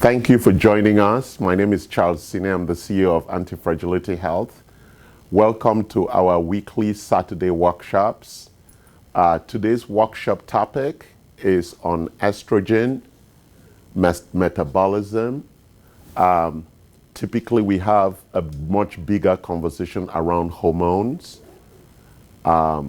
Thank you for joining us. My name is Charles Sine. I'm the CEO of Anti-Fragility Health. Welcome to our weekly Saturday workshops. Today's workshop topic is on estrogen, metabolism. Typically, we have a much bigger conversation around hormones, but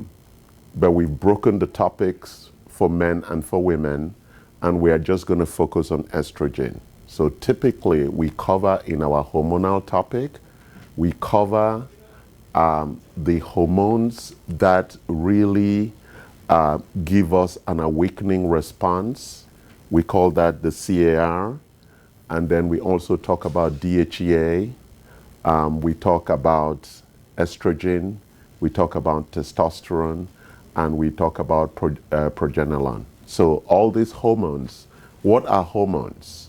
we've broken the topics for men and for women, and we are just going to focus on estrogen. So typically, we cover in our hormonal topic, we cover the hormones that really give us an awakening response. We call that the CAR. And then we also talk about DHEA. We talk about estrogen. We talk about testosterone. And we talk about Prenognalone. So all these hormones, what are hormones?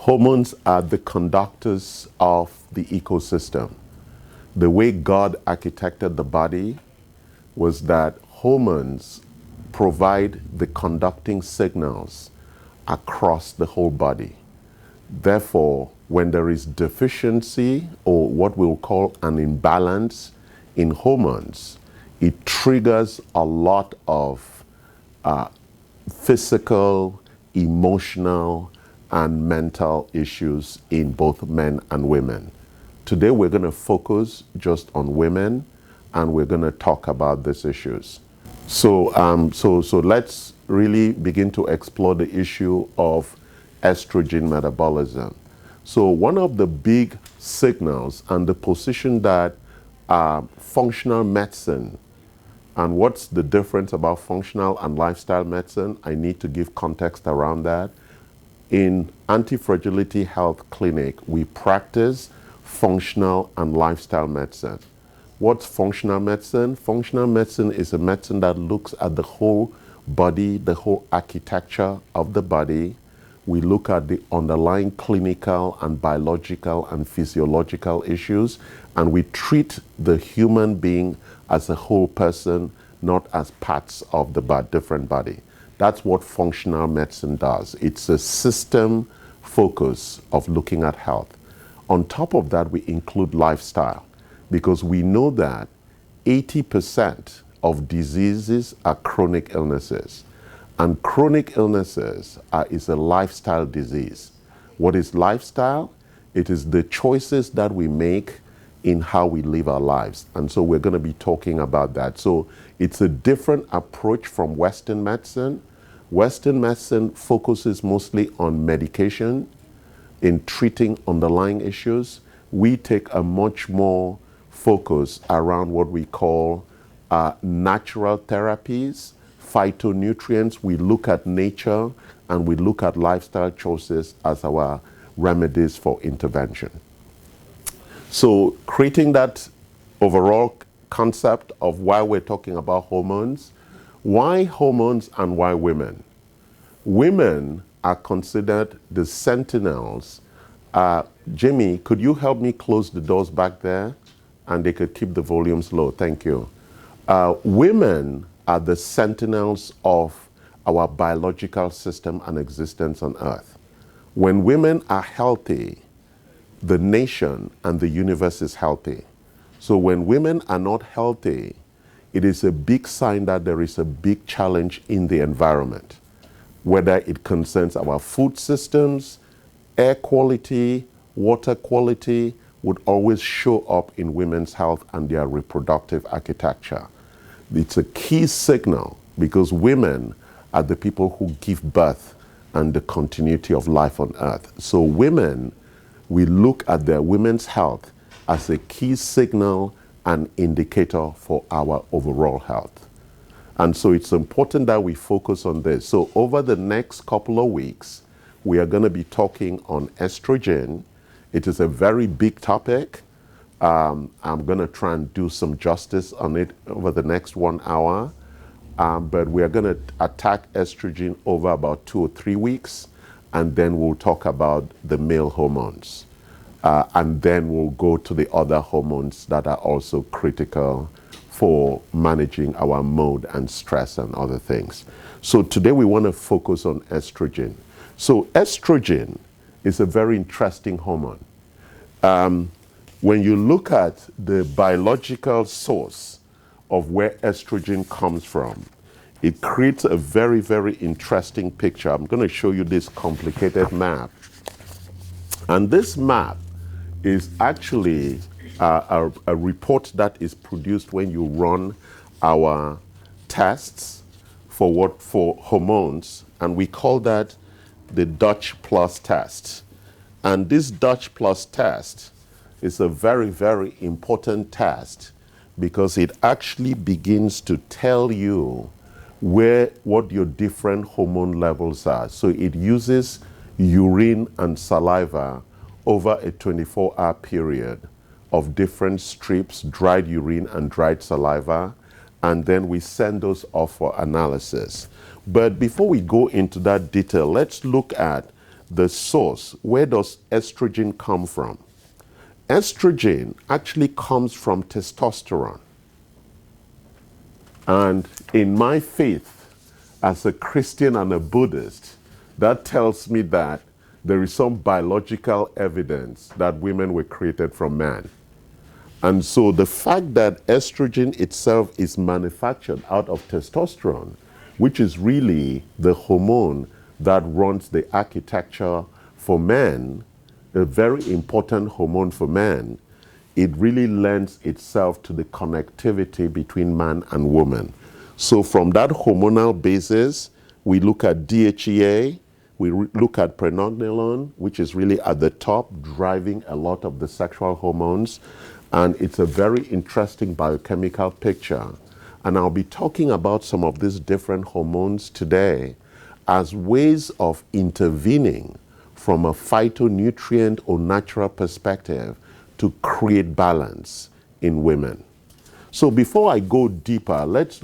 Hormones are the conductors of the ecosystem. The way God architected the body was that hormones provide the conducting signals across the whole body. Therefore, when there is deficiency or what we'll call an imbalance in hormones, it triggers a lot of physical, emotional, and mental issues in both men and women. Today we're going to focus just on women, and we're going to talk about these issues. So let's really begin to explore the issue of estrogen metabolism. So one of the big signals and the position that functional medicine, and what's the difference about functional and lifestyle medicine? I need to give context around that. In Anti-Fragility Health Clinic, we practice functional and lifestyle medicine. What's functional medicine? Functional medicine is a medicine that looks at the whole body, the whole architecture of the body. We look at the underlying clinical and biological and physiological issues, and we treat the human being as a whole person, not as parts of the different body. That's what functional medicine does. It's a system focus of looking at health. On top of that, we include lifestyle, because we know that 80% of diseases are chronic illnesses. And chronic illnesses is a lifestyle disease. What is lifestyle? It is the choices that we make in how we live our lives. And so we're going to be talking about that. So it's a different approach from Western medicine. Western medicine focuses mostly on medication in treating underlying issues. We take a much more focus around what we call natural therapies, phytonutrients. We look at nature and we look at lifestyle choices as our remedies for intervention. So creating that overall concept of why we're talking about hormones, why hormones and why women? Women are considered the sentinels. Jimmy, could you help me close the doors back there? And they could keep the volumes low. Thank you. Women are the sentinels of our biological system and existence on Earth. When women are healthy, the nation and the universe is healthy. So when women are not healthy, it is a big sign that there is a big challenge in the environment, whether it concerns our food systems, air quality, water quality, would always show up in women's health and their reproductive architecture. It's a key signal because women are the people who give birth and the continuity of life on Earth. So women, we look at their women's health as a key signal and indicator for our overall health. And so it's important that we focus on this. So over the next couple of weeks, we are going to be talking on estrogen. It is a very big topic. I'm going to try and do some justice on it over the next 1 hour. But we are going to attack estrogen over about 2 or 3 weeks. And then we'll talk about the male hormones. And then we'll go to the other hormones that are also critical for managing our mood and stress and other things. So today we want to focus on estrogen. So estrogen is a very interesting hormone. When you look at the biological source of where estrogen comes from, it creates a very, very interesting picture. I'm going to show you this complicated map. And this map is actually a report that is produced when you run our tests for hormones, and we call that the Dutch Plus test. And this Dutch Plus test is a very, very important test because it actually begins to tell you what your different hormone levels are. So it uses urine and saliva over a 24-hour period of different strips, dried urine and dried saliva, and then we send those off for analysis. But before we go into that detail, let's look at the source. Where does estrogen come from? Estrogen actually comes from testosterone. And in my faith, as a Christian and a Buddhist, that tells me that there is some biological evidence that women were created from men. And so the fact that estrogen itself is manufactured out of testosterone, which is really the hormone that runs the architecture for men, a very important hormone for men, it really lends itself to the connectivity between man and woman. So from that hormonal basis, we look at DHEA, we look at Prenognalone, which is really at the top, driving a lot of the sexual hormones. And it's a very interesting biochemical picture. And I'll be talking about some of these different hormones today as ways of intervening from a phytonutrient or natural perspective to create balance in women. So before I go deeper, let's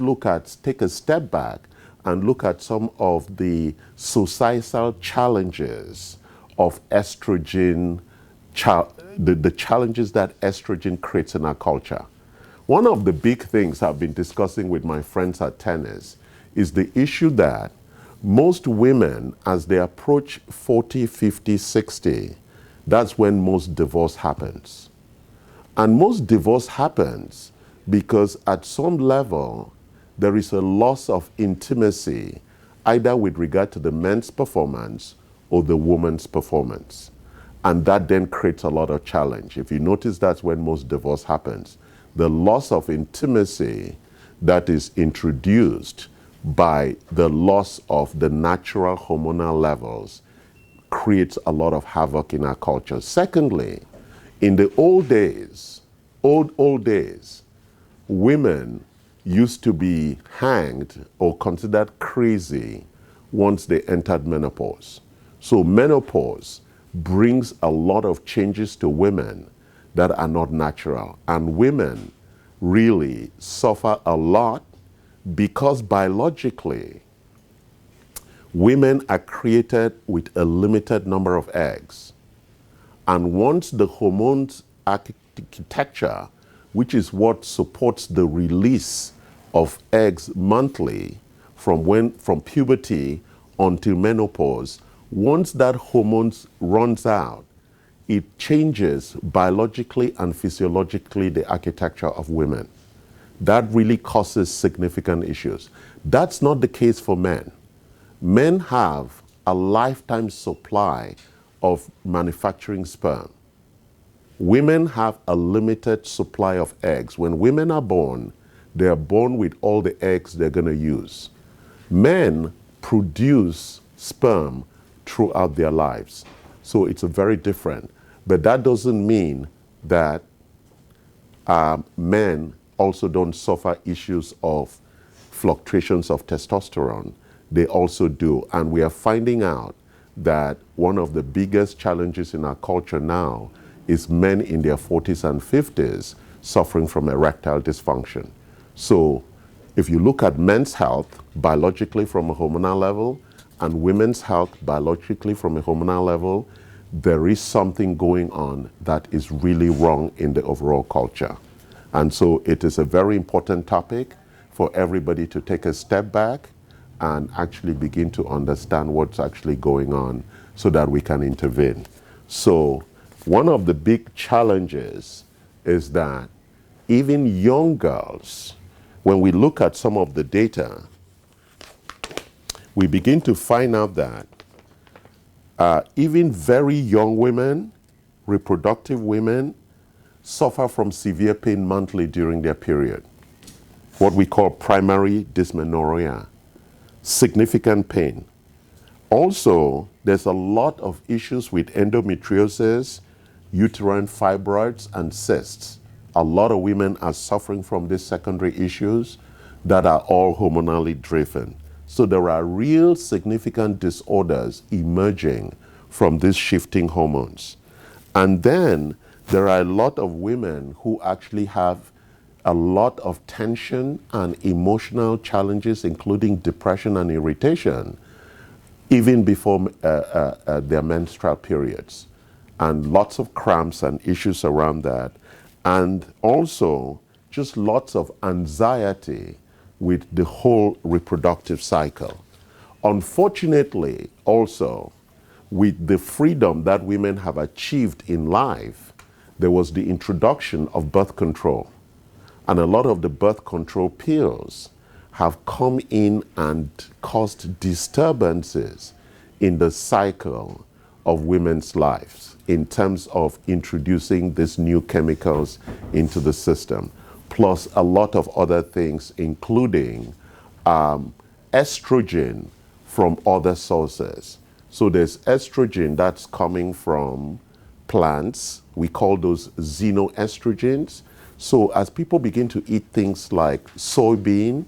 take a step back and look at some of the societal challenges of estrogen, the challenges that estrogen creates in our culture. One of the big things I've been discussing with my friends at tennis is the issue that most women, as they approach 40, 50, 60, that's when most divorce happens. And most divorce happens because at some level, there is a loss of intimacy, either with regard to the men's performance or the woman's performance. And that then creates a lot of challenge. If you notice, that's when most divorce happens. The loss of intimacy that is introduced by the loss of the natural hormonal levels creates a lot of havoc in our culture. Secondly, in the old days, women used to be hanged or considered crazy once they entered menopause. So menopause brings a lot of changes to women that are not natural. And women really suffer a lot because biologically, women are created with a limited number of eggs. And once the hormones architecture, which is what supports the release of eggs monthly from puberty until menopause, once that hormones runs out, it changes biologically and physiologically the architecture of women. That really causes significant issues. That's not the case for men. Men have a lifetime supply of manufacturing sperm. Women have a limited supply of eggs. When women are born, they are born with all the eggs they're going to use. Men produce sperm throughout their lives. So it's very different. But that doesn't mean that men also don't suffer issues of fluctuations of testosterone. They also do. And we are finding out that one of the biggest challenges in our culture now is men in their 40s and 50s suffering from erectile dysfunction. So if you look at men's health biologically from a hormonal level and women's health biologically from a hormonal level, there is something going on that is really wrong in the overall culture. And so it is a very important topic for everybody to take a step back and actually begin to understand what's actually going on so that we can intervene. So one of the big challenges is that even young girls, when we look at some of the data, we begin to find out that even very young women, reproductive women, suffer from severe pain monthly during their period, what we call primary dysmenorrhea, significant pain. Also, there's a lot of issues with endometriosis, uterine fibroids, and cysts. A lot of women are suffering from these secondary issues that are all hormonally driven. So there are real significant disorders emerging from these shifting hormones. And then there are a lot of women who actually have a lot of tension and emotional challenges, including depression and irritation, even before their menstrual periods, and lots of cramps and issues around that, and also just lots of anxiety with the whole reproductive cycle. Unfortunately, also, with the freedom that women have achieved in life, there was the introduction of birth control. And a lot of the birth control pills have come in and caused disturbances in the cycle of women's lives in terms of introducing these new chemicals into the system, plus a lot of other things, including estrogen from other sources. So there's estrogen that's coming from plants. We call those xenoestrogens. So as people begin to eat things like soybean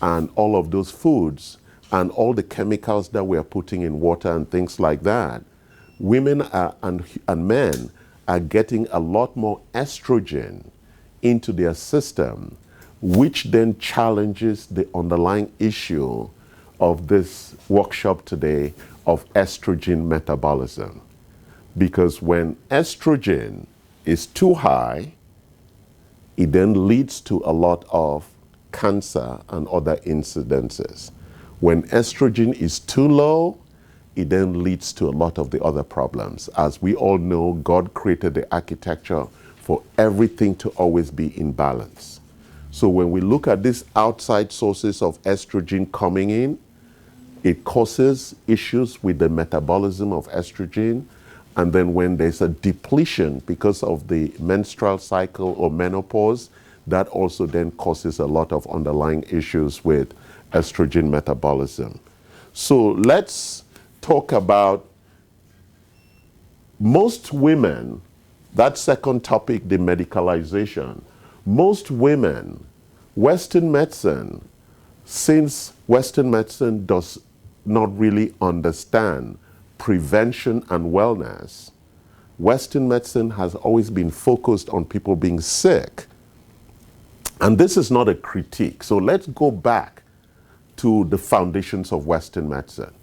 and all of those foods and all the chemicals that we are putting in water and things like that, women and men are getting a lot more estrogen into their system, which then challenges the underlying issue of this workshop today of estrogen metabolism. Because when estrogen is too high, it then leads to a lot of cancer and other incidences. When estrogen is too low, it then leads to a lot of the other problems. As we all know, God created the architecture for everything to always be in balance. So when we look at these outside sources of estrogen coming in, it causes issues with the metabolism of estrogen. And then when there's a depletion because of the menstrual cycle or menopause, that also then causes a lot of underlying issues with estrogen metabolism. So let's talk about most women, that second topic, the medicalization. Most women, Western medicine, since Western medicine does not really understand prevention and wellness, Western medicine has always been focused on people being sick. And this is not a critique. So let's go back to the foundations of Western medicine.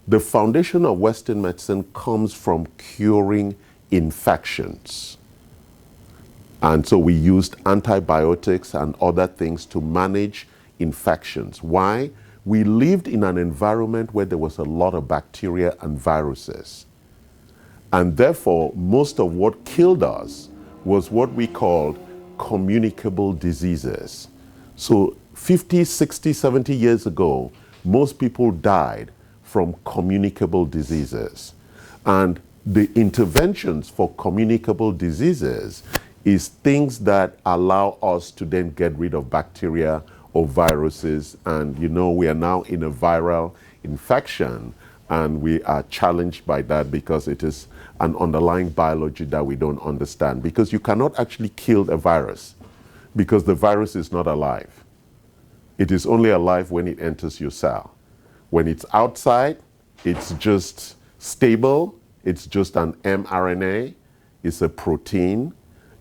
The foundation of Western medicine comes from curing infections. And so we used antibiotics and other things to manage infections. Why? We lived in an environment where there was a lot of bacteria and viruses. And therefore, most of what killed us was what we called communicable diseases. So 50, 60, 70 years ago, most people died from communicable diseases. And the interventions for communicable diseases is things that allow us to then get rid of bacteria or viruses. And you know, we are now in a viral infection, and we are challenged by that because it is an underlying biology that we don't understand. Because you cannot actually kill a virus because the virus is not alive. It is only alive when it enters your cell. When it's outside, it's just stable. It's just an mRNA. It's a protein.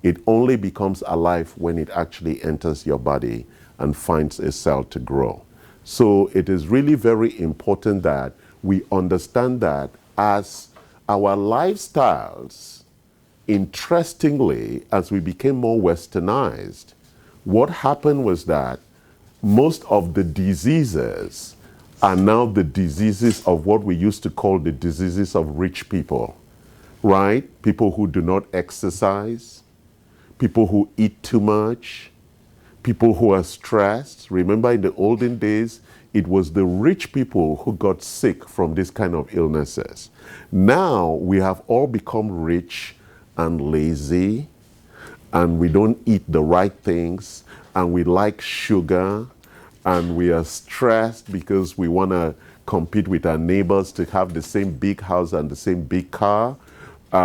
It only becomes alive when it actually enters your body and finds a cell to grow. So it is really very important that we understand that as our lifestyles, interestingly, as we became more westernized, what happened was that most of the diseases are now the diseases of what we used to call the diseases of rich people, right? People who do not exercise, people who eat too much, people who are stressed. Remember, in the olden days, it was the rich people who got sick from this kind of illnesses. Now we have all become rich and lazy, and we don't eat the right things, and we like sugar, and we are stressed because we want to compete with our neighbors to have the same big house and the same big car.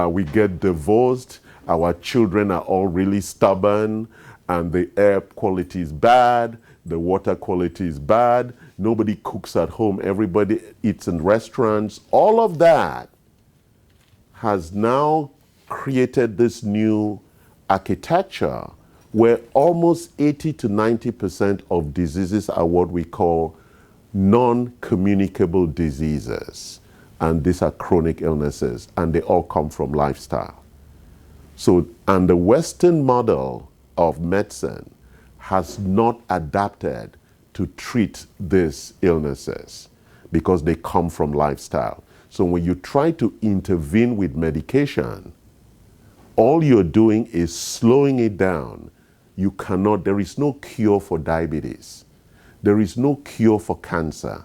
We get divorced. Our children are all really stubborn, and the air quality is bad, the water quality is bad, nobody cooks at home, everybody eats in restaurants. All of that has now created this new architecture where almost 80 to 90% of diseases are what we call non-communicable diseases. And these are chronic illnesses, and they all come from lifestyle. So, and the Western model of medicine has not adapted to treat these illnesses because they come from lifestyle. So when you try to intervene with medication, all you're doing is slowing it down. You cannot, there is no cure for diabetes. There is no cure for cancer.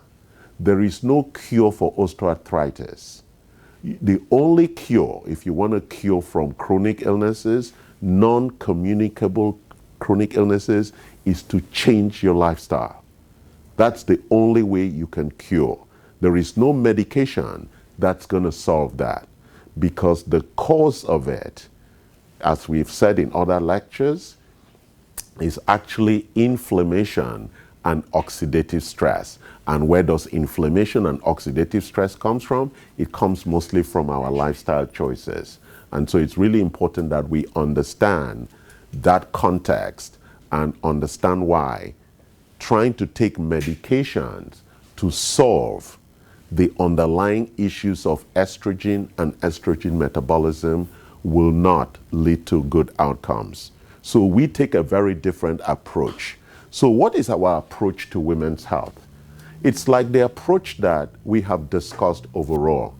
There is no cure for osteoarthritis. The only cure, if you want a cure from chronic illnesses, non-communicable chronic illnesses, is to change your lifestyle. That's the only way you can cure. There is no medication that's going to solve that, because the cause of it, as we've said in other lectures, is actually inflammation and oxidative stress. And where does inflammation and oxidative stress comes from? It comes mostly from our lifestyle choices. And so it's really important that we understand that context and understand why trying to take medications to solve the underlying issues of estrogen and estrogen metabolism will not lead to good outcomes. So we take a very different approach. So what is our approach to women's health? It's like the approach that we have discussed overall.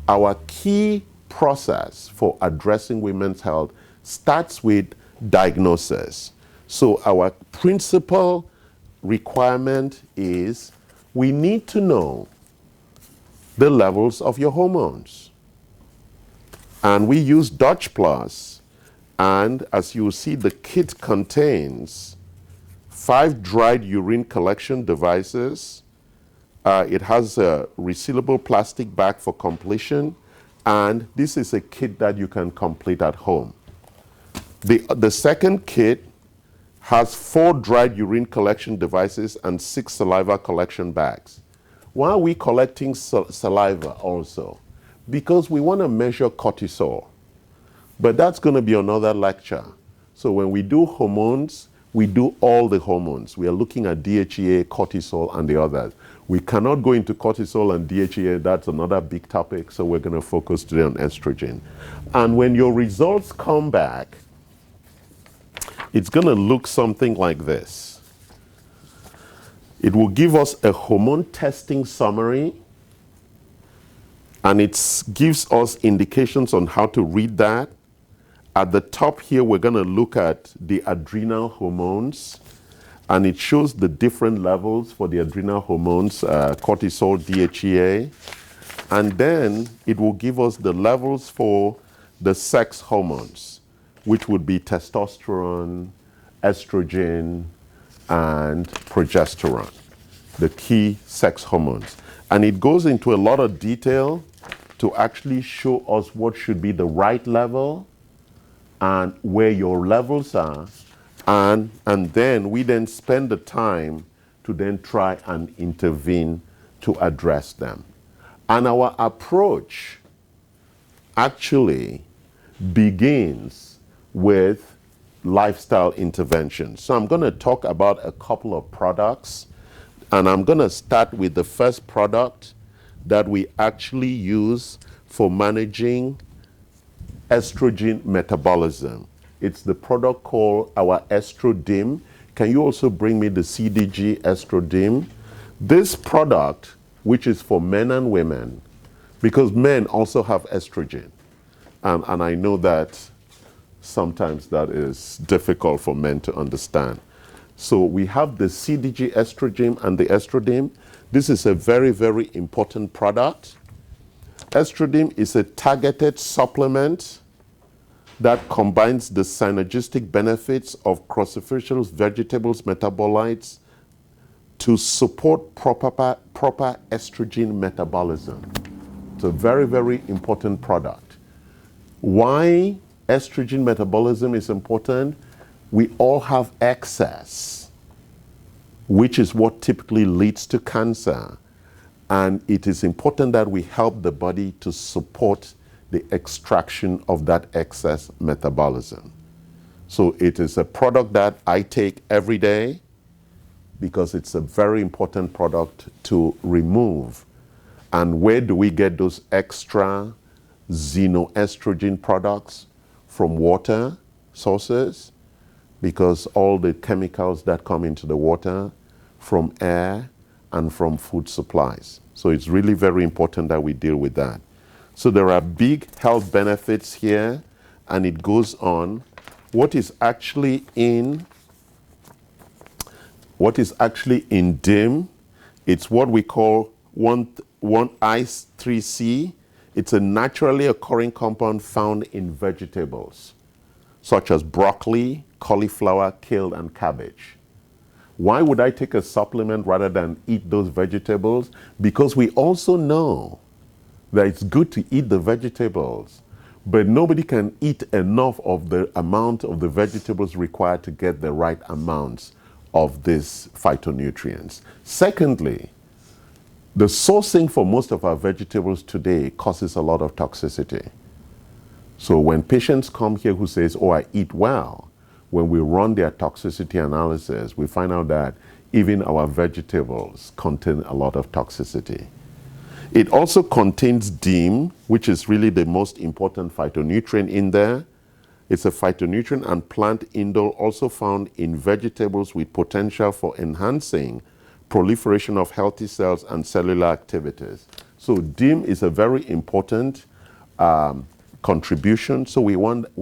Our key process for addressing women's health starts with diagnosis. So our principal requirement is we need to know the levels of your hormones. And we use Dutch Plus, and as you see, the kit contains 5 dried urine collection devices. It has a resealable plastic bag for completion, and this is a kit that you can complete at home. The second kit has 4 dried urine collection devices and 6 saliva collection bags. Why are we collecting saliva also? Because we want to measure cortisol. But that's going to be another lecture. So when we do hormones, we do all the hormones. We are looking at DHEA, cortisol, and the others. We cannot go into cortisol and DHEA. That's another big topic. So we're going to focus today on estrogen. And when your results come back, it's going to look something like this. It will give us a hormone testing summary, and it gives us indications on how to read that. At the top here, we're going to look at the adrenal hormones, and it shows the different levels for the adrenal hormones, cortisol, DHEA. And then it will give us the levels for the sex hormones, which would be testosterone, estrogen, and progesterone, the key sex hormones. And it goes into a lot of detail to actually show us what should be the right level and where your levels are. And then we then spend the time to then try and intervene to address them. And our approach actually begins with lifestyle interventions. So I'm going to talk about a couple of products, and I'm going to start with the first product that we actually use for managing estrogen metabolism. It's the product called our Estro. Can you also bring me the CDG Estro? This product which is for men and women, because men also have estrogen. And I know that sometimes that is difficult for men to understand. So we have the CDG estrogen and the Estrogen. This is a very, very important product. Estrogen is a targeted supplement that combines the synergistic benefits of cruciferous vegetables metabolites to support proper estrogen metabolism. It's a very, very important product. Why estrogen metabolism is important? We all have excess, which is what typically leads to cancer. And it is important that we help the body to support the extraction of that excess metabolism. So it is a product that I take every day because it's a very important product to remove. And where do we get those extra xenoestrogen products? From water sources, because all the chemicals that come into the water, from air, and from food supplies. So it's really very important that we deal with that. So there are big health benefits here, and it goes on. What is actually in DIM? It's what we call 1,3C. It's a naturally occurring compound found in vegetables, such as broccoli, cauliflower, kale, and cabbage. Why would I take a supplement rather than eat those vegetables? Because we also know that it's good to eat the vegetables, but nobody can eat enough of the amount of the vegetables required to get the right amounts of these phytonutrients. Secondly, the sourcing for most of our vegetables today causes a lot of toxicity. So when patients come here who says, oh, I eat well, when we run their toxicity analysis, we find out that even our vegetables contain a lot of toxicity. It also contains DIM, which is really the most important phytonutrient in there. It's a phytonutrient and plant indole also found in vegetables with potential for enhancing proliferation of healthy cells and cellular activities. So DIM is a very important contribution. So we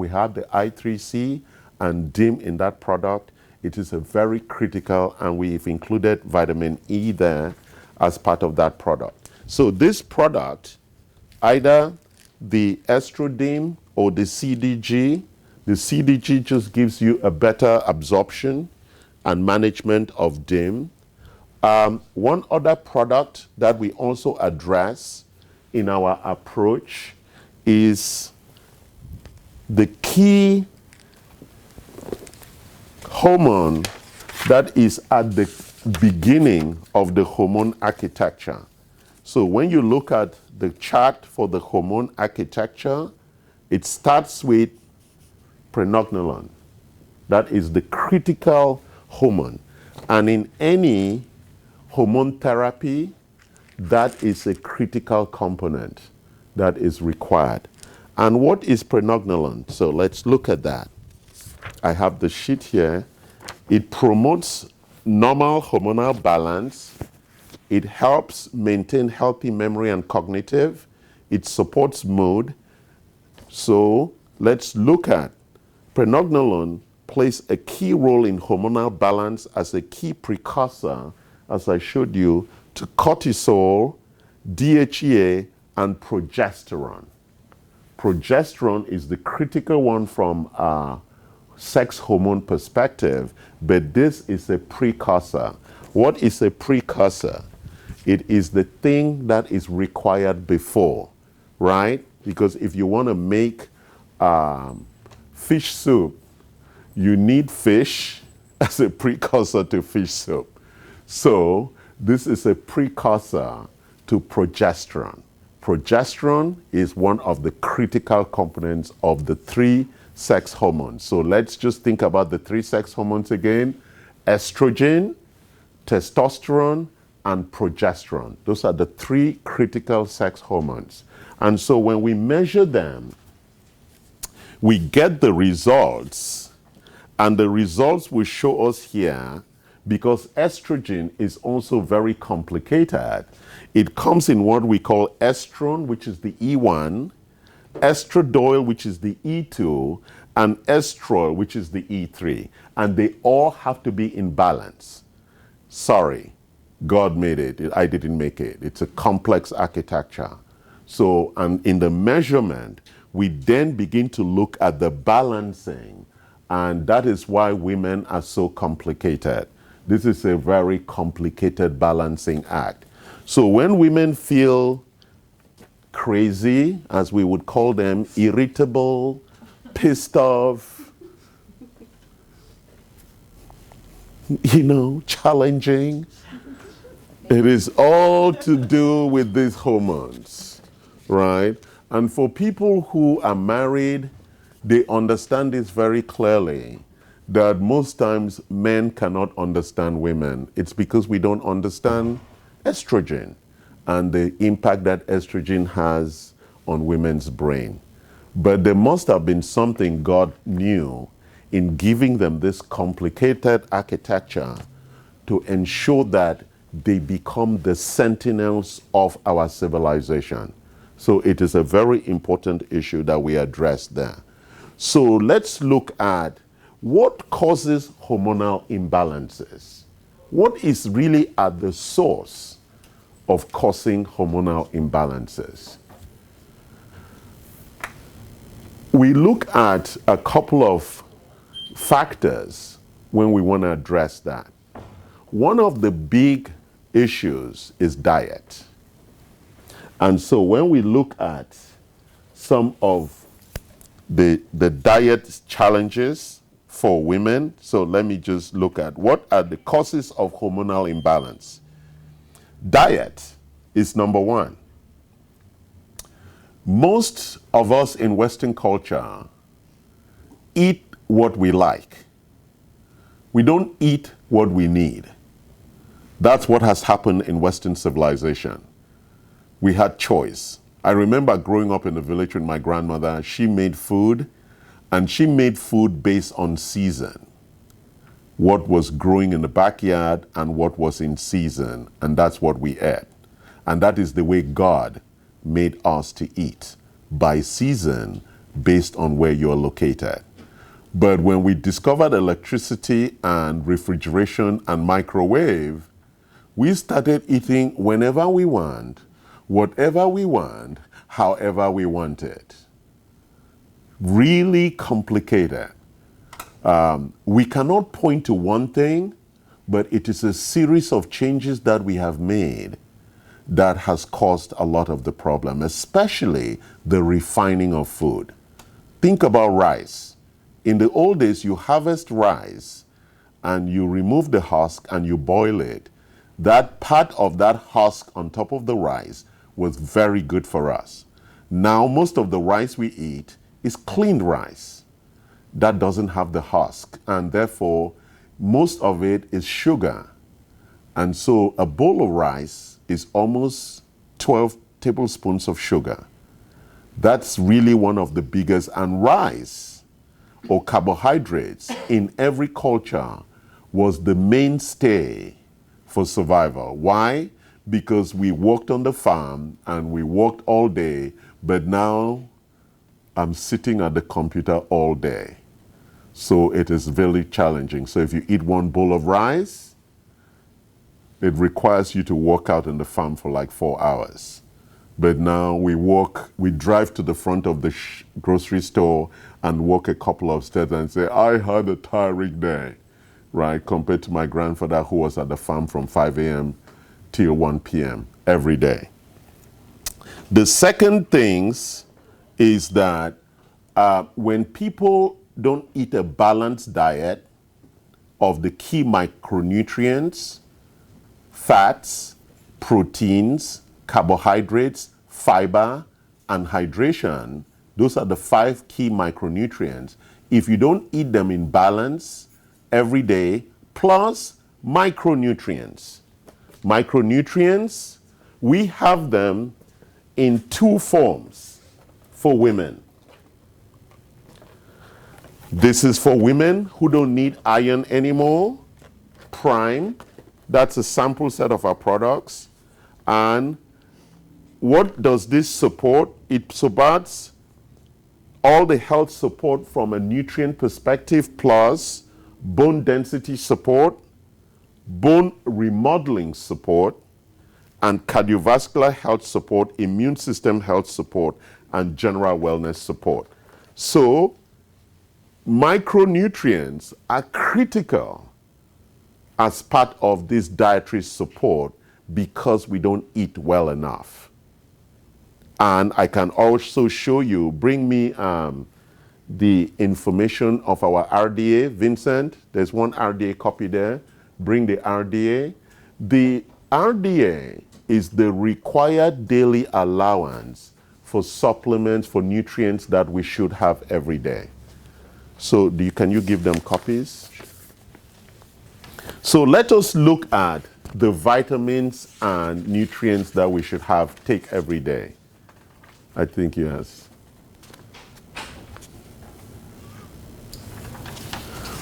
have the I3C and DIM in that product. It is a very critical, and we've included vitamin E there as part of that product. So this product, either the Estrogen or the CDG just gives you a better absorption and management of DIM. One other product that we also address in our approach is the key hormone that is at the beginning of the hormone architecture. So when you look at the chart for the hormone architecture, it starts with Prenognalone. That is the critical hormone. And in any hormone therapy, that is a critical component that is required. And what is Prenognalone? So let's look at that. I have the sheet here. It promotes normal hormonal balance. It helps maintain healthy memory and cognitive. It supports mood. So let's look at Prenognalone plays a key role in hormonal balance as a key precursor, as I showed you, to cortisol, DHEA, and progesterone. Progesterone is the critical one from a sex hormone perspective, but this is a precursor. What is a precursor? It is the thing that is required before, right? Because if you want to make fish soup, you need fish as a precursor to fish soup. So this is a precursor to progesterone. Progesterone is one of the critical components of the 3 sex hormones. So let's just think about the 3 sex hormones again: estrogen, testosterone, and progesterone. Those are the 3 critical sex hormones. And so when we measure them, we get the results, and the results will show us here because estrogen is also very complicated. It comes in what we call estrone, which is the E1, estradiol, which is the E2, and estrol, which is the E3. And they all have to be in balance. Sorry, God made it. I didn't make it. It's a complex architecture. So, and in the measurement, we then begin to look at the balancing. And that is why women are so complicated. This is a very complicated balancing act. So when women feel crazy, as we would call them, irritable, pissed off, challenging, it is all to do with these hormones, right? And for people who are married, they understand this very clearly, that most times men cannot understand women. It's because we don't understand estrogen and the impact that estrogen has on women's brain. But there must have been something God knew in giving them this complicated architecture to ensure that they become the sentinels of our civilization. So it is a very important issue that we address there. So let's look at what causes hormonal imbalances. What is really at the source of causing hormonal imbalances? We look at a couple of factors when we want to address that. One of the big issues is diet. And so when we look at some of the diet challenges for women, so let me just look at what are the causes of hormonal imbalance. Diet is number one. Most of us in Western culture eat what we like. We don't eat what we need. That's what has happened in Western civilization. We had choice. I remember growing up in the village with my grandmother. She made food, and she made food based on season. What was growing in the backyard and what was in season, and that's what we ate. And that is the way God made us to eat, by season, based on where you're located. But when we discovered electricity and refrigeration and microwave, we started eating whenever we want, whatever we want, however we want it. Really complicated. We cannot point to one thing, but it is a series of changes that we have made that has caused a lot of the problem, especially the refining of food. Think about rice. In the old days, you harvest rice and you remove the husk and you boil it. That part of that husk on top of the rice was very good for us. Now, most of the rice we eat is cleaned rice that doesn't have the husk, and therefore, most of it is sugar. And so a bowl of rice is almost 12 tablespoons of sugar. That's really one of the biggest. And rice, or carbohydrates, in every culture was the mainstay for survival. Why? Because we worked on the farm and we worked all day, but now I'm sitting at the computer all day. So it is very challenging. So if you eat one bowl of rice, it requires you to work out in the farm for like 4 hours. But now we drive to the front of the grocery store and walk a couple of steps and say, I had a tiring day, right? Compared to my grandfather who was at the farm from 5 a.m. till 1 p.m. every day. The second things is that when people don't eat a balanced diet of the key micronutrients, fats, proteins, carbohydrates, fiber, and hydration, those are the 5 key micronutrients. If you don't eat them in balance every day, plus micronutrients. Micronutrients, we have them in 2 forms for women. This is for women who don't need iron anymore, Prime. That's a sample set of our products. And what does this support? It supports all the health support from a nutrient perspective, plus bone density support, bone remodeling support, and cardiovascular health support, immune system health support, and general wellness support. So, micronutrients are critical as part of this dietary support because we don't eat well enough. And I can also show you, bring me the information of our RDA. Vincent, there's one RDA copy there. Bring the RDA. The RDA is the required daily allowance for supplements, for nutrients that we should have every day. So can you give them copies? So let us look at the vitamins and nutrients that we should take every day. I think yes.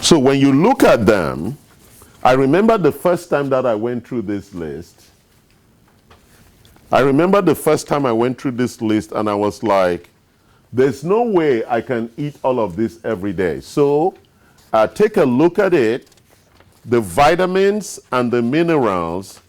So when you look at them, I remember the first time that I went through this list. And I was like, there's no way I can eat all of this every day. So take a look at it, the vitamins and the minerals,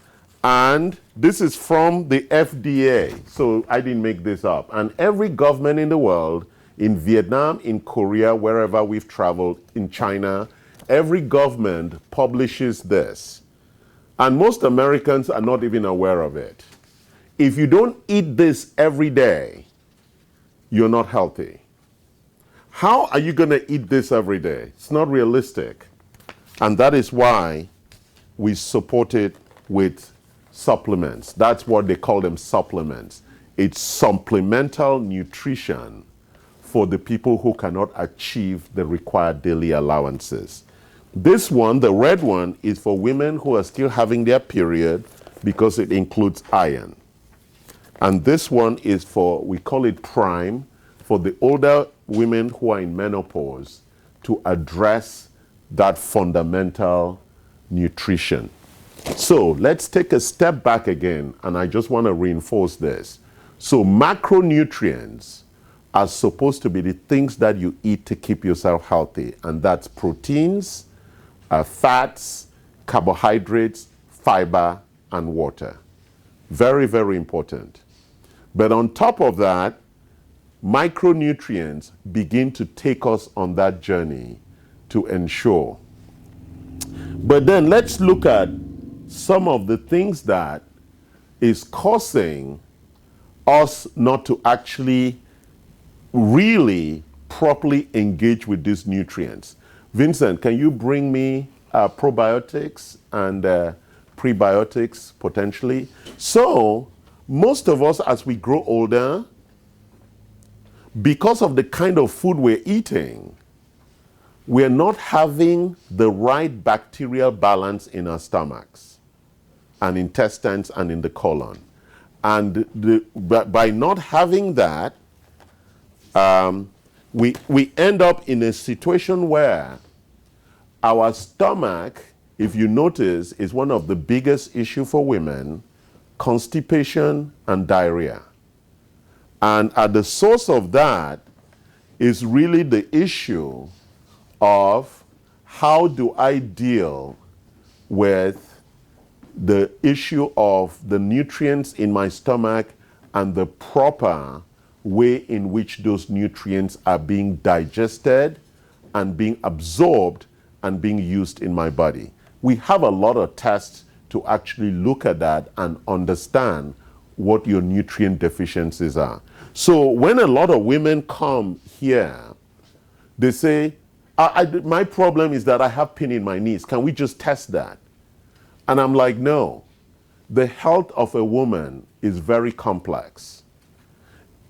and this is from the FDA. So I didn't make this up. And every government in the world, in Vietnam, in Korea, wherever we've traveled, in China, every government publishes this. And most Americans are not even aware of it. If you don't eat this every day, you're not healthy. How are you going to eat this every day? It's not realistic. And that is why we support it with supplements. That's what they call them, supplements. It's supplemental nutrition for the people who cannot achieve the required daily allowances. This one, the red one, is for women who are still having their period because it includes iron. And this one is for, we call it Prime, for the older women who are in menopause to address that fundamental nutrition. So let's take a step back again, and I just want to reinforce this. So macronutrients are supposed to be the things that you eat to keep yourself healthy, and that's proteins, fats, carbohydrates, fiber, and water. Very, very important. But on top of that, micronutrients begin to take us on that journey to ensure. But then let's look at some of the things that is causing us not to actually really properly engage with these nutrients. Vincent, can you bring me probiotics and prebiotics potentially? So most of us, as we grow older, because of the kind of food we're eating, we're not having the right bacterial balance in our stomachs and intestines and in the colon. And by not having that, we end up in a situation where our stomach, if you notice, is one of the biggest issues for women, constipation and diarrhea. And at the source of that is really the issue of how do I deal with the issue of the nutrients in my stomach and the proper way in which those nutrients are being digested and being absorbed and being used in my body. We have a lot of tests to actually look at that and understand what your nutrient deficiencies are. So when a lot of women come here, they say, my problem is that I have pain in my knees. Can we just test that? And I'm like, no. The health of a woman is very complex.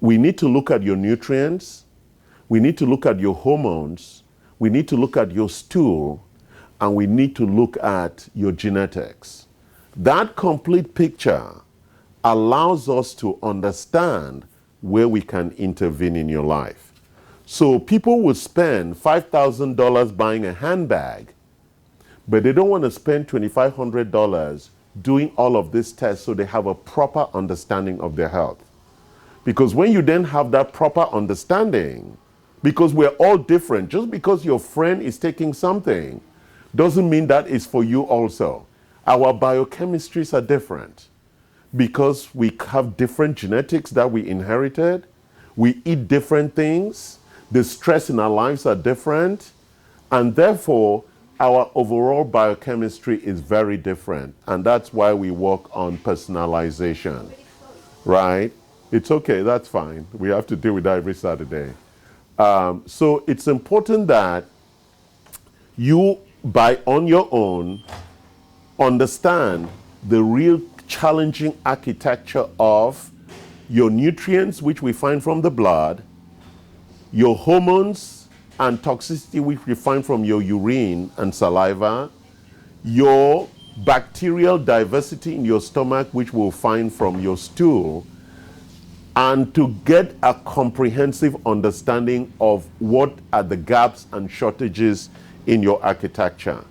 We need to look at your nutrients. We need to look at your hormones. We need to look at your stool. And we need to look at your genetics. That complete picture allows us to understand where we can intervene in your life. So people will spend $5,000 buying a handbag, but they don't want to spend $2,500 doing all of these tests so they have a proper understanding of their health. Because when you then have that proper understanding, because we're all different, just because your friend is taking something doesn't mean that is for you also. Our biochemistries are different because we have different genetics that we inherited. We eat different things. The stress in our lives are different. And therefore, our overall biochemistry is very different. And that's why we work on personalization, right? It's okay, that's fine. We have to deal with that every Saturday. So it's important that you, on your own, understand the real challenging architecture of your nutrients, which we find from the blood, your hormones and toxicity, which we find from your urine and saliva, your bacterial diversity in your stomach, which we'll find from your stool, and to get a comprehensive understanding of what are the gaps and shortages in your architecture.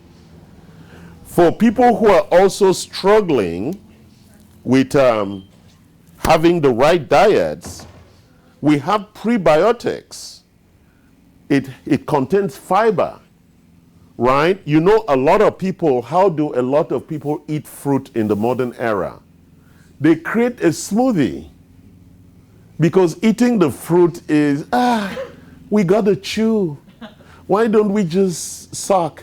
For people who are also struggling with having the right diets, we have prebiotics. It contains fiber, right? You know, a lot of people, how do a lot of people eat fruit in the modern era? They create a smoothie. Because eating the fruit is, we gotta chew. Why don't we just suck?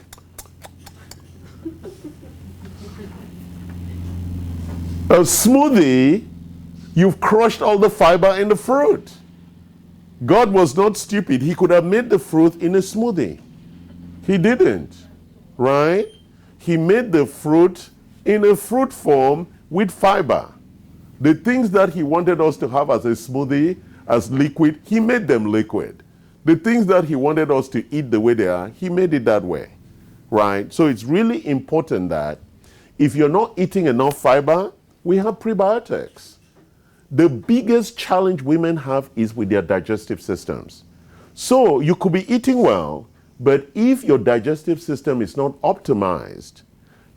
A smoothie, you've crushed all the fiber in the fruit. God was not stupid. He could have made the fruit in a smoothie. He didn't, right? He made the fruit in a fruit form with fiber. The things that he wanted us to have as a smoothie, as liquid, he made them liquid. The things that he wanted us to eat the way they are, he made it that way, right? So it's really important that if you're not eating enough fiber, we have prebiotics. The biggest challenge women have is with their digestive systems. So you could be eating well, but if your digestive system is not optimized,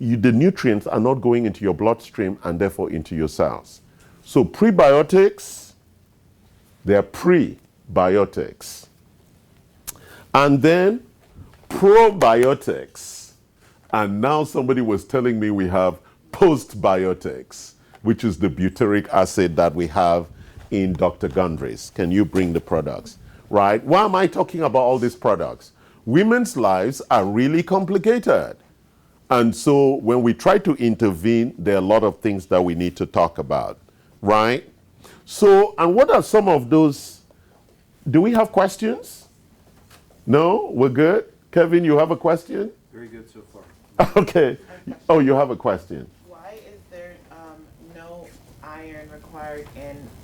the nutrients are not going into your bloodstream and therefore into your cells. So prebiotics, they're prebiotics. And then probiotics. And now somebody was telling me we have postbiotics, which is the butyric acid that we have in Dr. Gundry's. Can you bring the products? Right? Why am I talking about all these products? Women's lives are really complicated. And so when we try to intervene, there are a lot of things that we need to talk about, right? So, and what are some of those? Do we have questions? No? We're good? Kevin, you have a question? Very good so far. Okay. Oh, you have a question. Why is there no iron required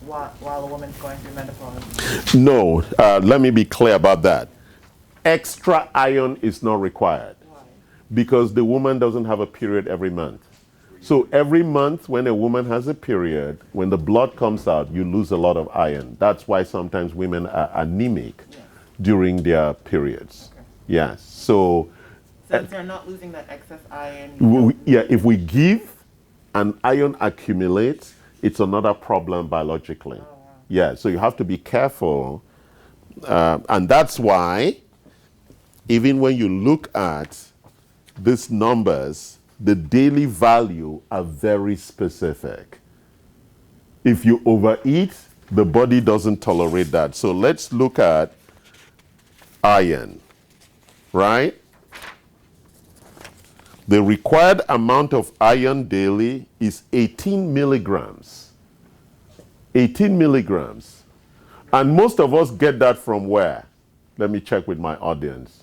while a woman's going through menopause? No, let me be clear about that. Extra iron is not required. Why? Because the woman doesn't have a period every month. So every month when a woman has a period, when the blood comes out, you lose a lot of iron. That's why sometimes women are anemic during their periods. Okay. Yes. So Since they're not losing that excess iron. if we give and iron accumulates, it's another problem biologically. Oh, wow. Yeah, so you have to be careful. And that's why, even when you look at these numbers, the daily value are very specific. If you overeat, the body doesn't tolerate that. So let's look at iron, right? The required amount of iron daily is 18 milligrams. 18 milligrams. And most of us get that from where? Let me check with my audience.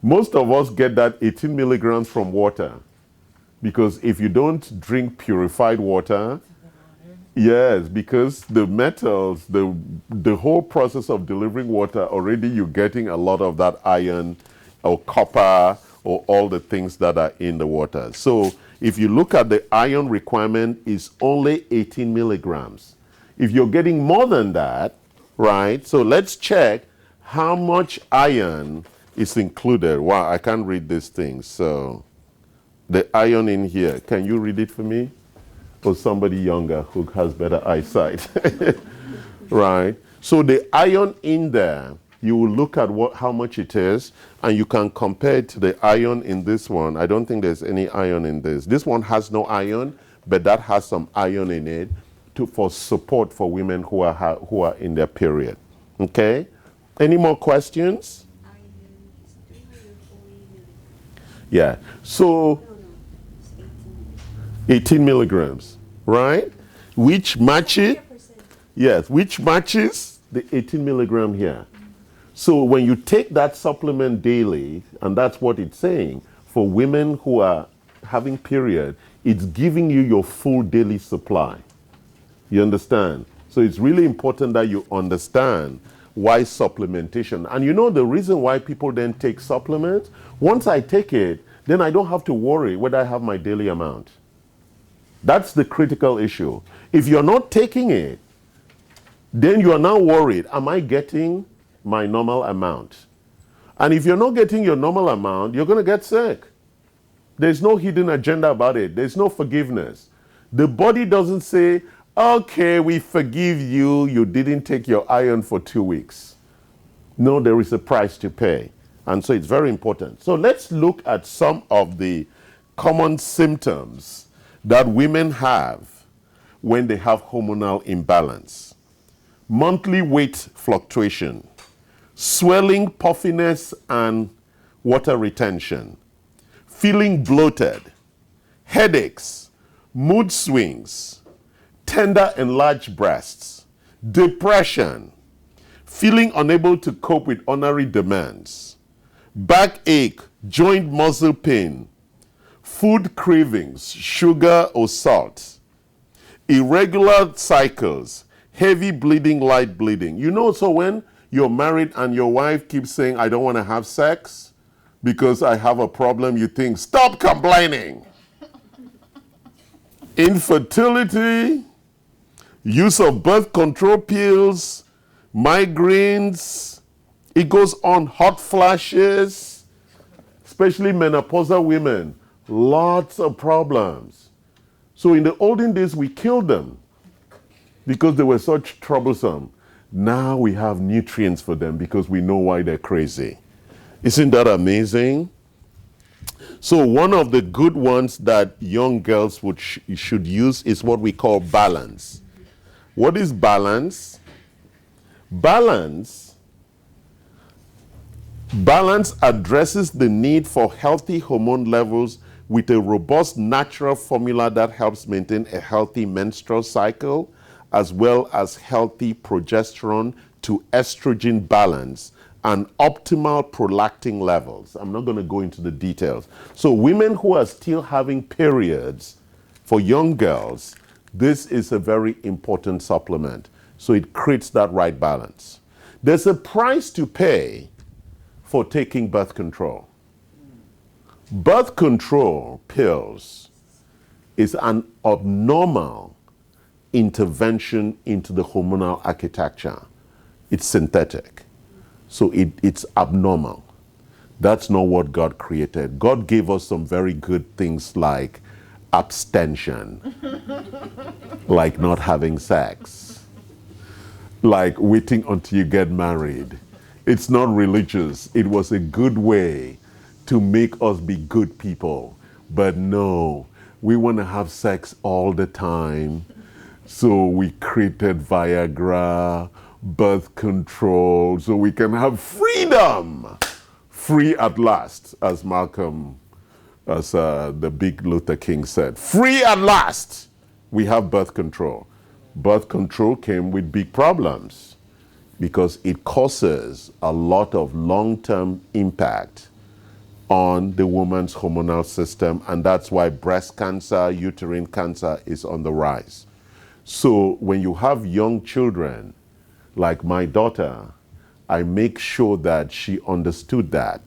Most of us get that 18 milligrams from water. Because if you don't drink purified water, yes, because the metals, the whole process of delivering water, already you're getting a lot of that iron or copper or all the things that are in the water. So if you look at the iron requirement is only 18 milligrams. If you're getting more than that, right, so let's check how much iron is included. Wow, I can't read these things. So The iron in here. Can you read it for me? Or somebody younger who has better eyesight. Right? So the iron in there, you will look at how much it is, and you can compare it to the iron in this one. I don't think there's any iron in this. This one has no iron, but that has some iron in it for support for women who are in their period. Okay? Any more questions? Yeah. So 18 milligrams, right? Which matches, yes, which matches the 18 milligram here. So when you take that supplement daily, and that's what it's saying, for women who are having period, it's giving you your full daily supply. You understand? So it's really important that you understand why supplementation. And you know the reason why people then take supplements? Once I take it, then I don't have to worry whether I have my daily amount. That's the critical issue. If you're not taking it, then you are now worried, am I getting my normal amount? And if you're not getting your normal amount, you're going to get sick. There's no hidden agenda about it. There's no forgiveness. The body doesn't say, okay, we forgive you, you didn't take your iron for 2 weeks. No, there is a price to pay. And so it's very important. So let's look at some of the common symptoms that women have when they have hormonal imbalance. Monthly weight fluctuation, swelling, puffiness, and water retention, feeling bloated, headaches, mood swings, tender enlarged breasts, depression, feeling unable to cope with ordinary demands, backache, joint muscle pain, food cravings, sugar or salt, irregular cycles, heavy bleeding, light bleeding. You know, so when you're married and your wife keeps saying, I don't want to have sex because I have a problem, you think, stop complaining. Infertility, use of birth control pills, migraines, it goes on, hot flashes, especially menopausal women, lots of problems. So in the olden days, we killed them because they were such troublesome. Now we have nutrients for them because we know why they're crazy. Isn't that amazing? So one of the good ones that young girls should use is what we call balance. What is balance? Balance addresses the need for healthy hormone levels with a robust natural formula that helps maintain a healthy menstrual cycle, as well as healthy progesterone to estrogen balance and optimal prolactin levels. I'm not going to go into the details. So women who are still having periods, for young girls, this is a very important supplement. So it creates that right balance. There's a price to pay for taking birth control. Birth control pills is an abnormal intervention into the hormonal architecture. It's synthetic. So it's abnormal. That's not what God created. God gave us some very good things like abstention, like not having sex, like waiting until you get married. It's not religious. It was a good way to make us be good people. But no, we want to have sex all the time. So we created Viagra, birth control, so we can have freedom. Free at last, as the big Luther King said. Free at last, we have birth control. Birth control came with big problems because it causes a lot of long-term impact on the woman's hormonal system, and that's why breast cancer, uterine cancer is on the rise. So when you have young children, like my daughter, I make sure that she understood that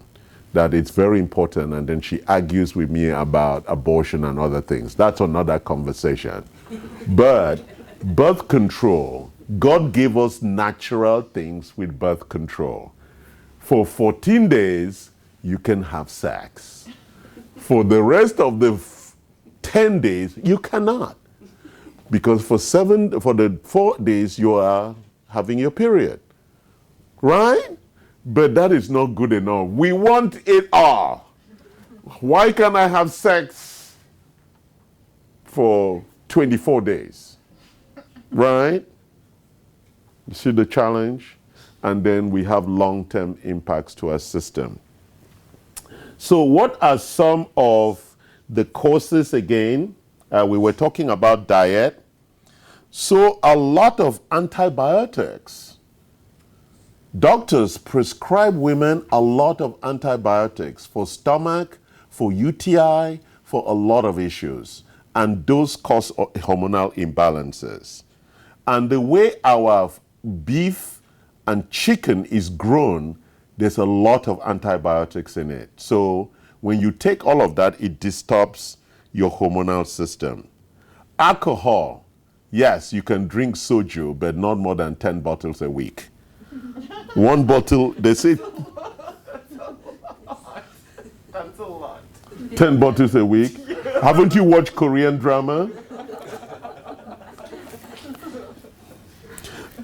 it's very important, and then she argues with me about abortion and other things. That's another conversation. But birth control, God gave us natural things with birth control. For 14 days, you can have sex. For the rest of the 10 days, you cannot. Because for the 4 days, you are having your period. Right? But that is not good enough. We want it all. Why can't I have sex for 24 days? Right? You see the challenge? And then we have long-term impacts to our system. So what are some of the causes again? We were talking about diet. So a lot of antibiotics. Doctors prescribe women a lot of antibiotics for stomach, for UTI, for a lot of issues. And those cause hormonal imbalances. And the way our beef and chicken is grown, there's a lot of antibiotics in it. So when you take all of that, it disturbs your hormonal system. Alcohol, yes, you can drink soju, but not more than 10 bottles a week. One bottle, they say. That's a lot. 10 bottles a week. Haven't you watched Korean drama?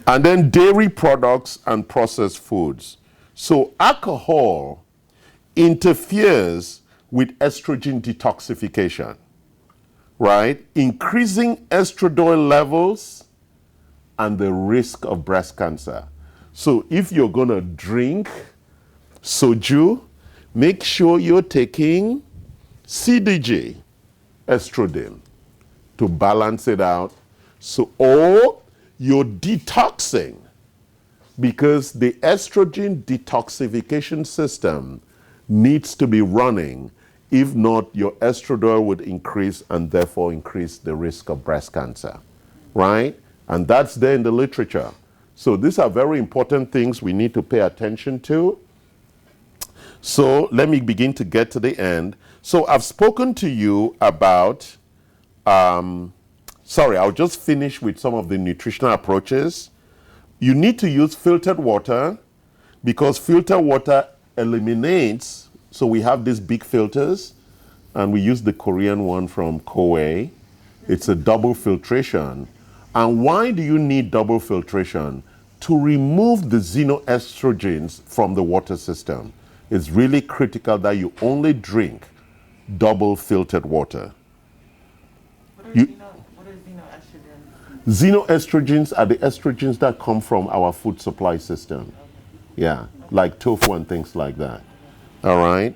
And then dairy products and processed foods. So alcohol interferes with estrogen detoxification, right? Increasing estradiol levels and the risk of breast cancer. So if you're going to drink soju, make sure you're taking CDG, estrogen, to balance it out. So, or you're detoxing, because the estrogen detoxification system needs to be running. If not, your estradiol would increase and therefore increase the risk of breast cancer, right? And that's there in the literature. So these are very important things we need to pay attention to. So let me begin to get to the end. So I've spoken to you about, I'll just finish with some of the nutritional approaches. You need to use filtered water, because filtered water eliminates, so we have these big filters, and we use the Korean one from Koei. It's a double filtration. And why do you need double filtration? To remove the xenoestrogens from the water system. It's really critical that you only drink double filtered water. What are xenoestrogens? Xenoestrogens are the estrogens that come from our food supply system. Yeah, like tofu and things like that. All right.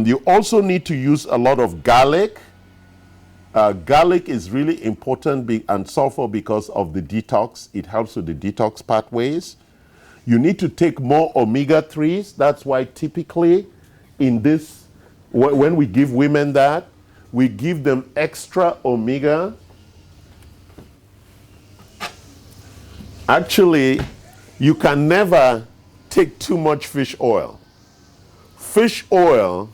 You also need to use a lot of garlic. Garlic is really important, and sulfur, because of the detox. It helps with the detox pathways. You need to take more omega-3s. That's why typically in this, when we give women that, we give them extra omega. Actually, you can never take too much fish oil. Fish oil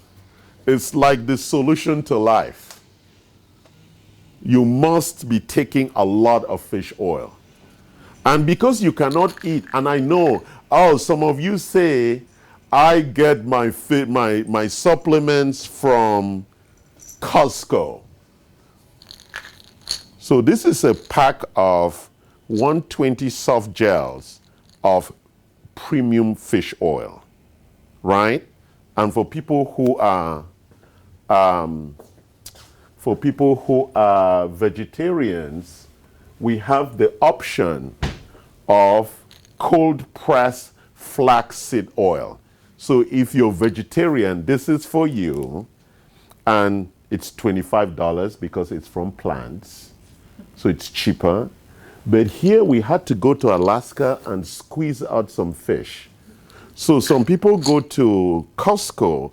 is like the solution to life. You must be taking a lot of fish oil. And because you cannot eat, and I know, some of you say, I get my supplements from Costco. So this is a pack of 120 soft gels of premium fish oil, right? And for people who are vegetarians, we have the option of cold pressed flaxseed oil. So if you're vegetarian, this is for you, and it's $25 because it's from plants, so it's cheaper. But here we had to go to Alaska and squeeze out some fish. So some people go to Costco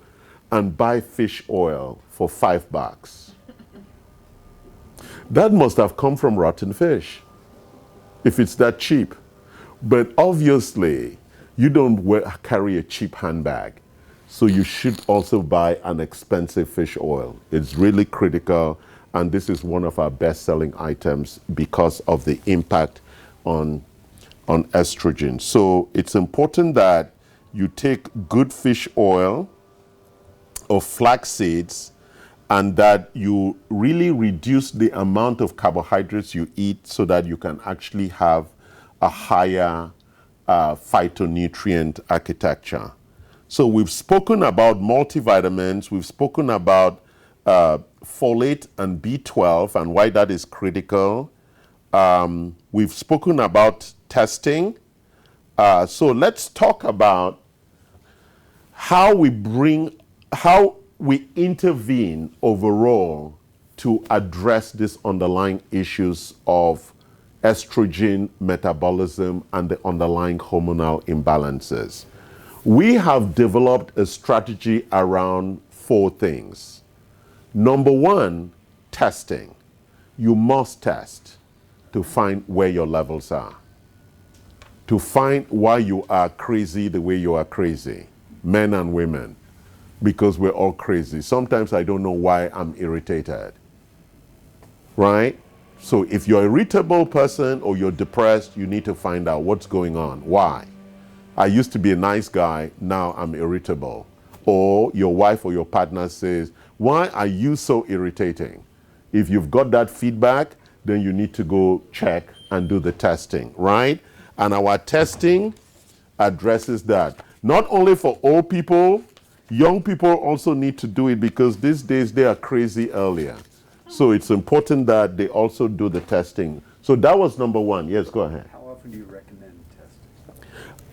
and buy fish oil for $5. That must have come from rotten fish, if it's that cheap. But obviously, you don't carry a cheap handbag. So you should also buy an expensive fish oil. It's really critical, and this is one of our best-selling items because of the impact on estrogen. So it's important that you take good fish oil or flax seeds, and that you really reduce the amount of carbohydrates you eat so that you can actually have a higher phytonutrient architecture. So we've spoken about multivitamins, we've spoken about folate and B12 and why that is critical. We've spoken about testing. So let's talk about how we intervene overall to address these underlying issues of estrogen metabolism and the underlying hormonal imbalances. We have developed a strategy around 4 things. Number 1, testing. You must test to find where your levels are, to find why you are crazy the way you are crazy, men and women, because we're all crazy. Sometimes I don't know why I'm irritated, right? So if you're an irritable person or you're depressed, you need to find out what's going on. Why? I used to be a nice guy, now I'm irritable. Or your wife or your partner says, why are you so irritating? If you've got that feedback, then you need to go check and do the testing, right? And our testing addresses that. Not only for old people, young people also need to do it because these days they are crazy earlier. So it's important that they also do the testing. So that was number 1. Yes, go ahead. How often do you recommend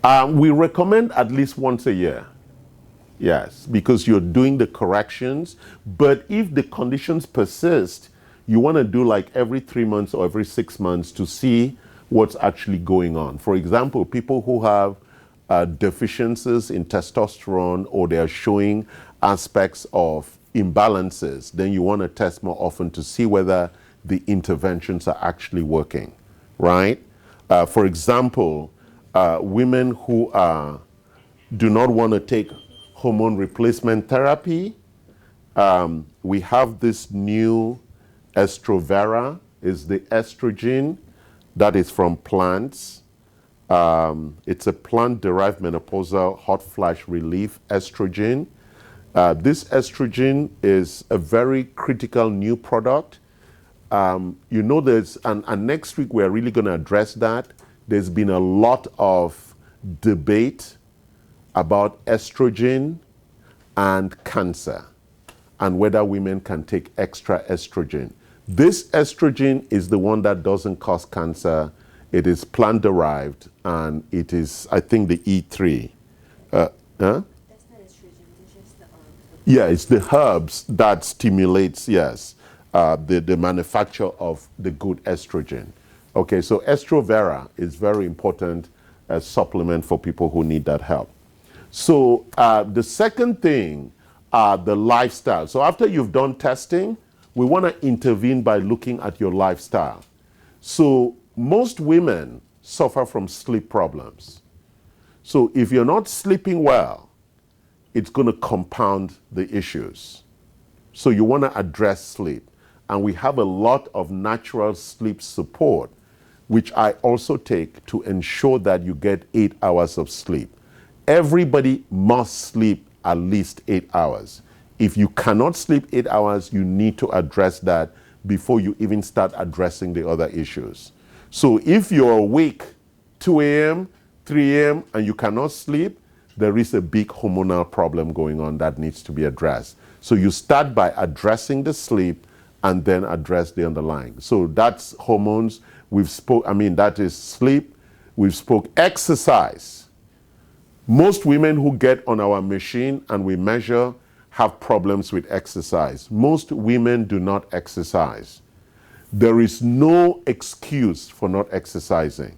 testing? We recommend at least once a year. Yes, because you're doing the corrections. But if the conditions persist, you want to do like every 3 months or every 6 months to see what's actually going on. For example, people who have deficiencies in testosterone or they are showing aspects of imbalances, then you want to test more often to see whether the interventions are actually working, right? For example, women who do not want to take hormone replacement therapy, we have this new Estro Vera, is the estrogen that is from plants. It's a plant-derived menopausal hot flash relief estrogen. This estrogen is a very critical new product. You know, and next week we're really going to address that. There's been a lot of debate about estrogen and cancer and whether women can take extra estrogen. This estrogen is the one that doesn't cause cancer. It is plant-derived, and it is, I think, the E3. That's not estrogen, it's just the Yeah, it's the herbs that stimulates, yes, the manufacture of the good estrogen. Okay, so Estro Vera is very important as supplement for people who need that help. So the second thing, the lifestyle. So after you've done testing, we want to intervene by looking at your lifestyle. So most women suffer from sleep problems. So if you're not sleeping well, it's going to compound the issues. So you want to address sleep. And we have a lot of natural sleep support, which I also take to ensure that you get 8 hours of sleep. Everybody must sleep at least 8 hours. If you cannot sleep 8 hours, you need to address that before you even start addressing the other issues. So if you're awake 2 a.m., 3 a.m., and you cannot sleep, there is a big hormonal problem going on that needs to be addressed. So you start by addressing the sleep and then address the underlying. So that's hormones. That is sleep. We've spoke exercise. Most women who get on our machine and we measure have problems with exercise. Most women do not exercise. There is no excuse for not exercising.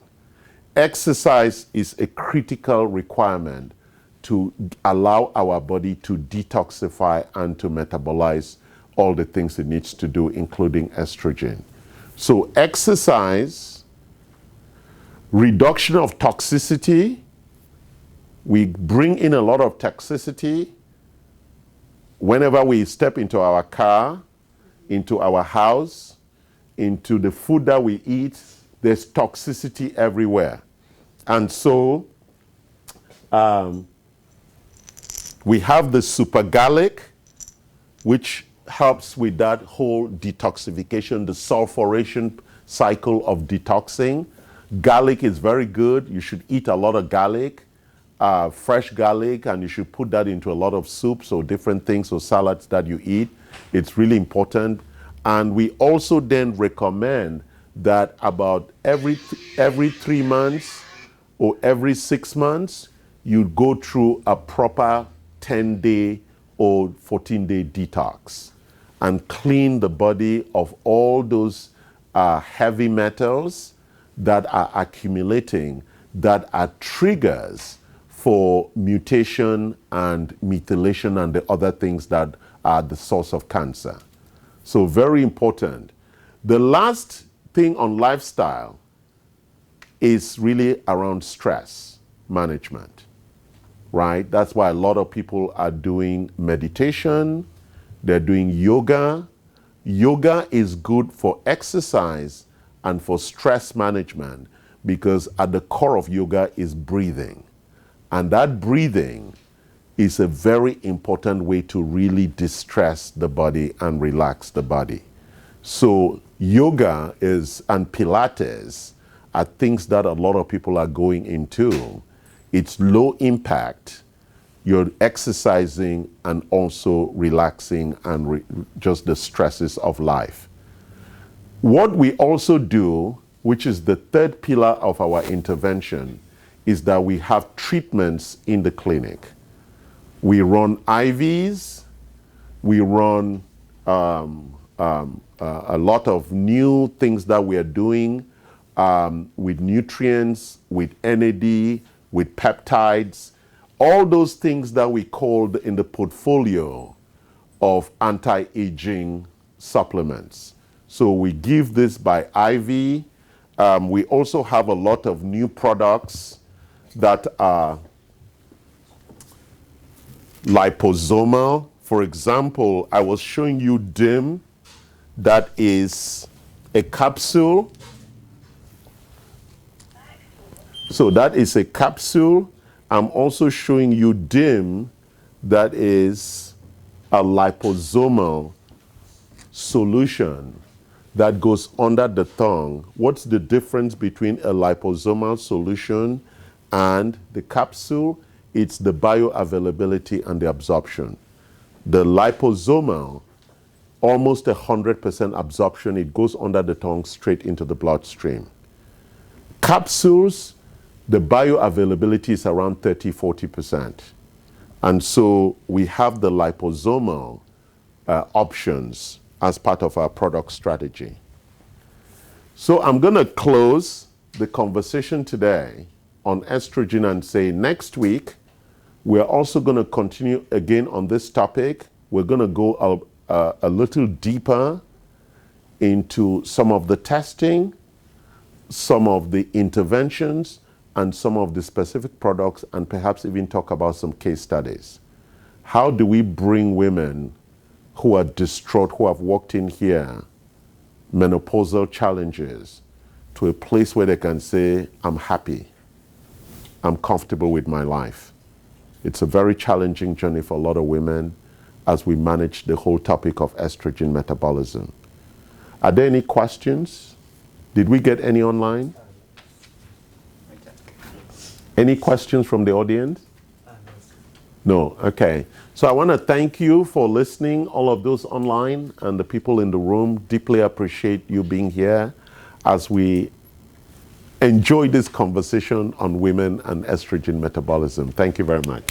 Exercise is a critical requirement to allow our body to detoxify and to metabolize all the things it needs to do, including estrogen. So exercise, reduction of toxicity. We bring in a lot of toxicity whenever we step into our car, into our house, into the food that we eat. There's toxicity everywhere. And so we have the supergallic, which helps with that whole detoxification, the sulfuration cycle of detoxing. Garlic is very good. You should eat a lot of garlic, fresh garlic, and you should put that into a lot of soups or different things or salads that you eat. It's really important. And we also then recommend that about every 3 months or every 6 months, you go through a proper 10-day or 14-day detox and clean the body of all those heavy metals that are accumulating, that are triggers for mutation and methylation and the other things that are the source of cancer. So very important. The last thing on lifestyle is really around stress management, right? That's why a lot of people are doing meditation, they're doing yoga. Yoga is good for exercise and for stress management because at the core of yoga is breathing. And that breathing is a very important way to really distress the body and relax the body. So yoga and Pilates are things that a lot of people are going into. It's low impact. You're exercising and also relaxing and just the stresses of life. What we also do, which is the third pillar of our intervention, is that we have treatments in the clinic. We run IVs, we run a lot of new things that we are doing with nutrients, with NAD, with peptides, all those things that we called in the portfolio of anti-aging supplements. So we give this by IV. We also have a lot of new products that are liposomal. For example, I was showing you DIM, that is a capsule. So that is a capsule. I'm also showing you DIM, that is a liposomal solution that goes under the tongue. What's the difference between a liposomal solution and the capsule? It's the bioavailability and the absorption. The liposomal, almost 100% absorption. It goes under the tongue straight into the bloodstream. Capsules, the bioavailability is around 30-40%. And so we have the liposomal options as part of our product strategy. So I'm going to close the conversation today on estrogen and say next week, we're also going to continue again on this topic. We're going to go a little deeper into some of the testing, some of the interventions, and some of the specific products, and perhaps even talk about some case studies. How do we bring women who are distraught, who have walked in here, menopausal challenges, to a place where they can say, I'm happy, I'm comfortable with my life? It's a very challenging journey for a lot of women as we manage the whole topic of estrogen metabolism. Are there any questions? Did we get any online? Any questions from the audience? No, okay. So I want to thank you for listening, all of those online and the people in the room. Deeply appreciate you being here as we enjoy this conversation on women and estrogen metabolism. Thank you very much.